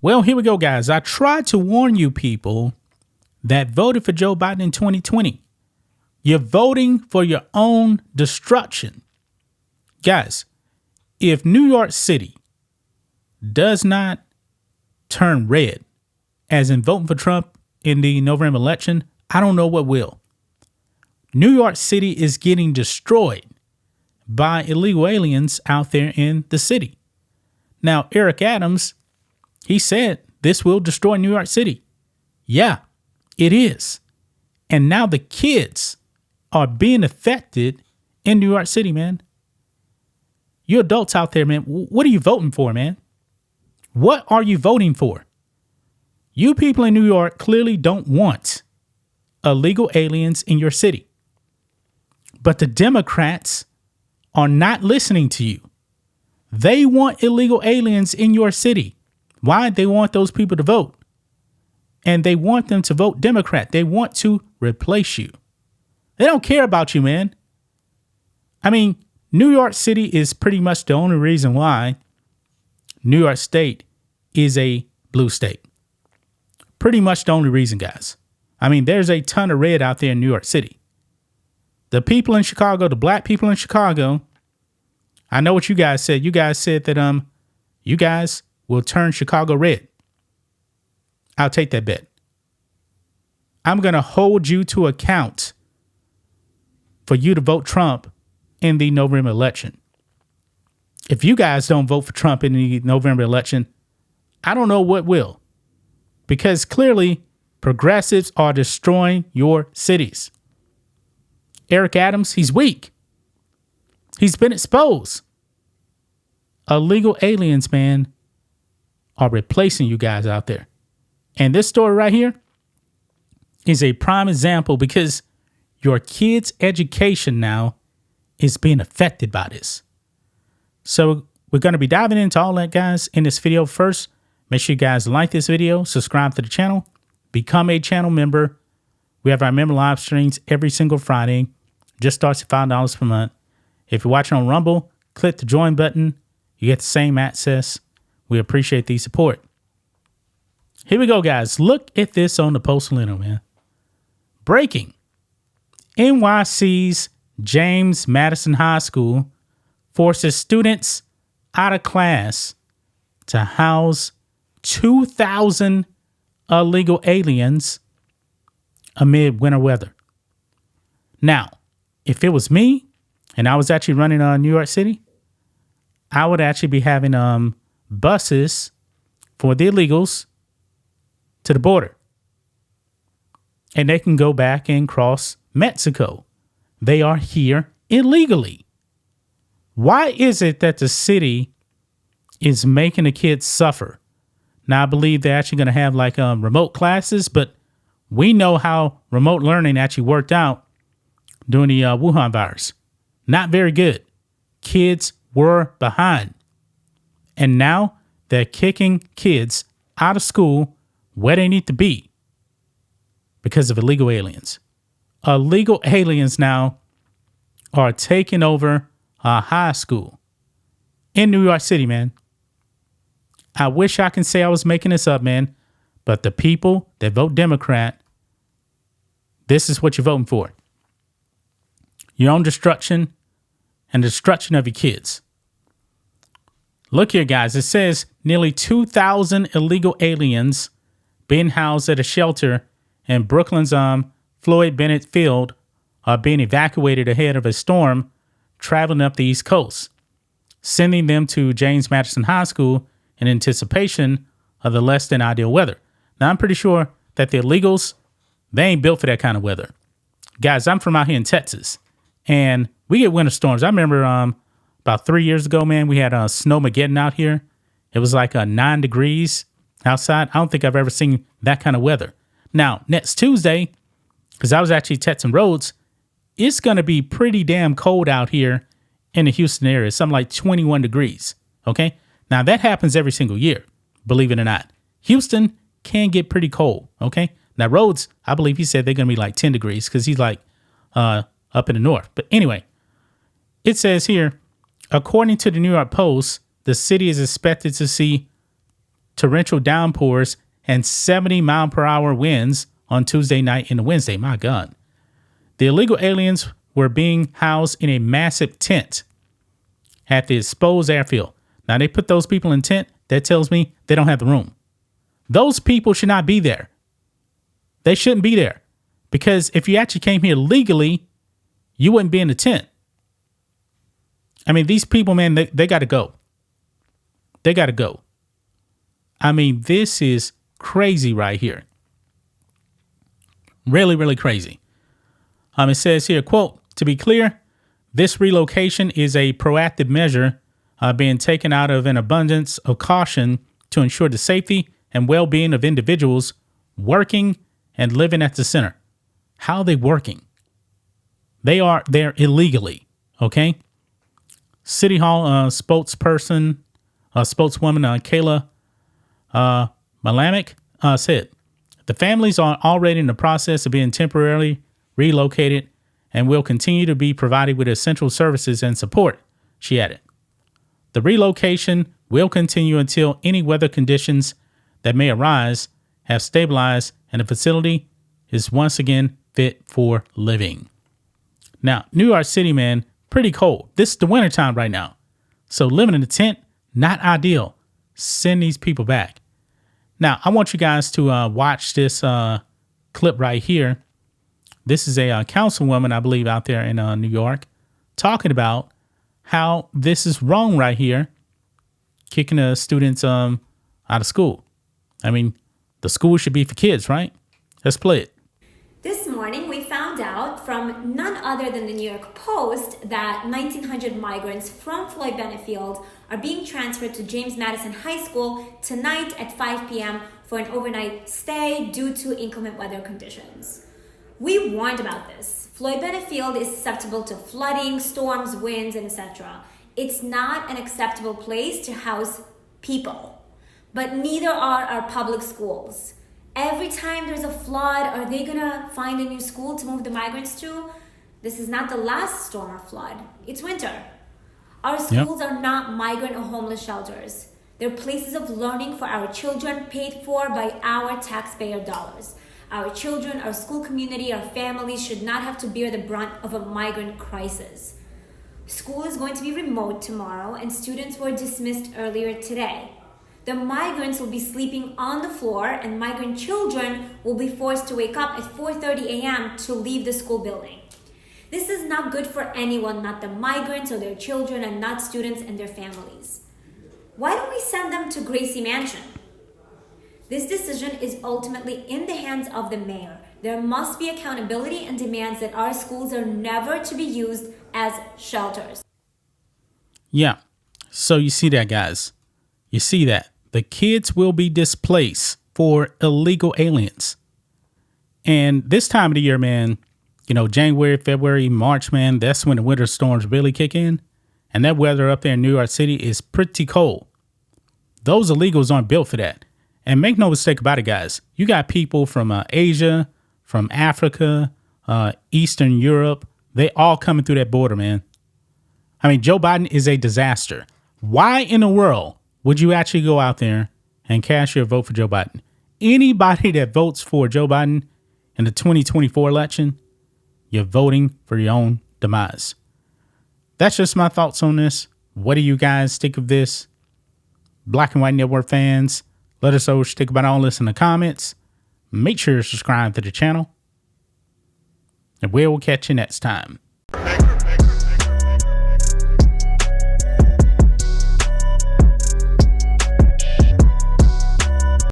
Well, here we go, guys. I tried to warn you people that voted for Joe Biden in 2020. You're voting for your own destruction. Guys, if New York City does not turn red, as in voting for Trump in the November election, I don't know what will. New York City is getting destroyed by illegal aliens out there in the city. Now, Eric Adams, he said this will destroy New York City. Yeah, it is. And now the kids are being affected in New York City, man. You adults out there, man, what are you voting for, man? What are you voting for? You people in New York clearly don't want illegal aliens in your city. But the Democrats are not listening to you. They want illegal aliens in your city. Why? They want those people to vote. And they want them to vote Democrat. They want to replace you. They don't care about you, man. I mean, New York City is pretty much the only reason why New York State is a blue state. Pretty much the only reason, guys. I mean, there's a ton of red out there in New York City. The people in Chicago, the black people in Chicago, I know what you guys said. You guys said that you guys will turn Chicago red. I'll take that bet. I'm going to hold you to account for you to vote Trump in the November election. If you guys don't vote for Trump in the November election, I don't know what will. Because clearly, progressives are destroying your cities. Eric Adams, he's weak. He's been exposed. Illegal aliens, man, are replacing you guys out there. And this story right here is a prime example because your kids' education now is being affected by this. So we're going to be diving into all that, guys, in this video. First, make sure you guys like this video, subscribe to the channel, become a channel member. We have our member live streams every single Friday. Just starts at $5 per month. If you're watching on Rumble, click the join button. You get the same access. We appreciate the support. Here we go, guys. Look at this on the Post Lino, man. Breaking. NYC's James Madison High School forces students out of class to house 2,000 illegal aliens amid winter weather. Now, if it was me and I was actually running New York City, I would actually be having buses for the illegals to the border. And they can go back and cross Mexico. They are here illegally. Why is it that the city is making the kids suffer? Now, I believe they're actually going to have like remote classes, but we know how remote learning actually worked out during the Wuhan virus. Not very good. Kids were behind. And now they're kicking kids out of school where they need to be because of illegal aliens. Illegal aliens now are taking over a high school in New York City, man. I wish I can say I was making this up, man, but the people that vote Democrat, this is what you're voting for. Your own destruction and destruction of your kids. Look here, guys. It says nearly 2,000 illegal aliens being housed at a shelter in Brooklyn's Floyd Bennett Field are being evacuated ahead of a storm traveling up the East Coast, sending them to James Madison High School in anticipation of the less than ideal weather. Now, I'm pretty sure that the illegals, they ain't built for that kind of weather. Guys, I'm from out here in Texas, and we get winter storms. I remember about 3 years ago, man, we had snowmageddon out here. It was like 9 degrees outside. I don't think I've ever seen that kind of weather. Now, next Tuesday, because I was actually testing roads, it's going to be pretty damn cold out here in the Houston area, something like 21 degrees, okay? Now, that happens every single year, believe it or not. Houston can get pretty cold, okay? Now, roads, I believe he said they're going to be like 10 degrees because he's like up in the north. But anyway, it says here, according to the New York Post, the city is expected to see torrential downpours, and 70-mile-per-hour winds on Tuesday night into Wednesday. My God. The illegal aliens were being housed in a massive tent at the exposed airfield. Now, they put those people in tent. That tells me they don't have the room. Those people should not be there. They shouldn't be there. Because if you actually came here legally, you wouldn't be in the tent. I mean, these people, man, they got to go. They got to go. I mean, this is crazy right here. Really, really crazy. It says here, quote, to be clear, this relocation is a proactive measure being taken out of an abundance of caution to ensure the safety and well-being of individuals working and living at the center. How are they working? They are there illegally. Okay. City Hall spokeswoman Kayla Malamick said, the families are already in the process of being temporarily relocated and will continue to be provided with essential services and support, she added. The relocation will continue until any weather conditions that may arise have stabilized and the facility is once again fit for living. Now, New York City, man, pretty cold. This is the wintertime right now. So living in a tent, not ideal. Send these people back. Now, I want you guys to watch this clip right here. This is a councilwoman, I believe, out there in New York, talking about how this is wrong right here, kicking the students out of school. I mean, the school should be for kids, right? Let's play it. This morning, we found out from none other than the New York Post that 1,900 migrants from Floyd Benefield are being transferred to James Madison High School tonight at 5 p.m. for an overnight stay due to inclement weather conditions. We warned about this. Floyd Benefield is susceptible to flooding, storms, winds, and etc. It's not an acceptable place to house people, but neither are our public schools. Every time there's a flood, are they gonna find a new school to move the migrants to? This is not the last storm or flood. It's winter. Our schools are not migrant or homeless shelters. They're places of learning for our children paid for by our taxpayer dollars. Our children, our school community, our families should not have to bear the brunt of a migrant crisis. School is going to be remote tomorrow and students were dismissed earlier today. The migrants will be sleeping on the floor and migrant children will be forced to wake up at 4:30 a.m. to leave the school building. This is not good for anyone, not the migrants or their children, and not students and their families. Why don't we send them to Gracie Mansion? This decision is ultimately in the hands of the mayor. There must be accountability and demands that our schools are never to be used as shelters. Yeah. So you see that, guys. You see that. The kids will be displaced for illegal aliens. And this time of the year, man, you know, January, February, March, man, that's when the winter storms really kick in. And that weather up there in New York City is pretty cold. Those illegals aren't built for that. And make no mistake about it, guys. You got people from Asia, from Africa, Eastern Europe. They all coming through that border, man. I mean, Joe Biden is a disaster. Why in the world would you actually go out there and cast your vote for Joe Biden? Anybody that votes for Joe Biden in the 2024 election, you're voting for your own demise. That's just my thoughts on this. What do you guys think of this? Black and White Network fans, let us know what you think about all this in the comments. Make sure to subscribe to the channel. And we will catch you next time.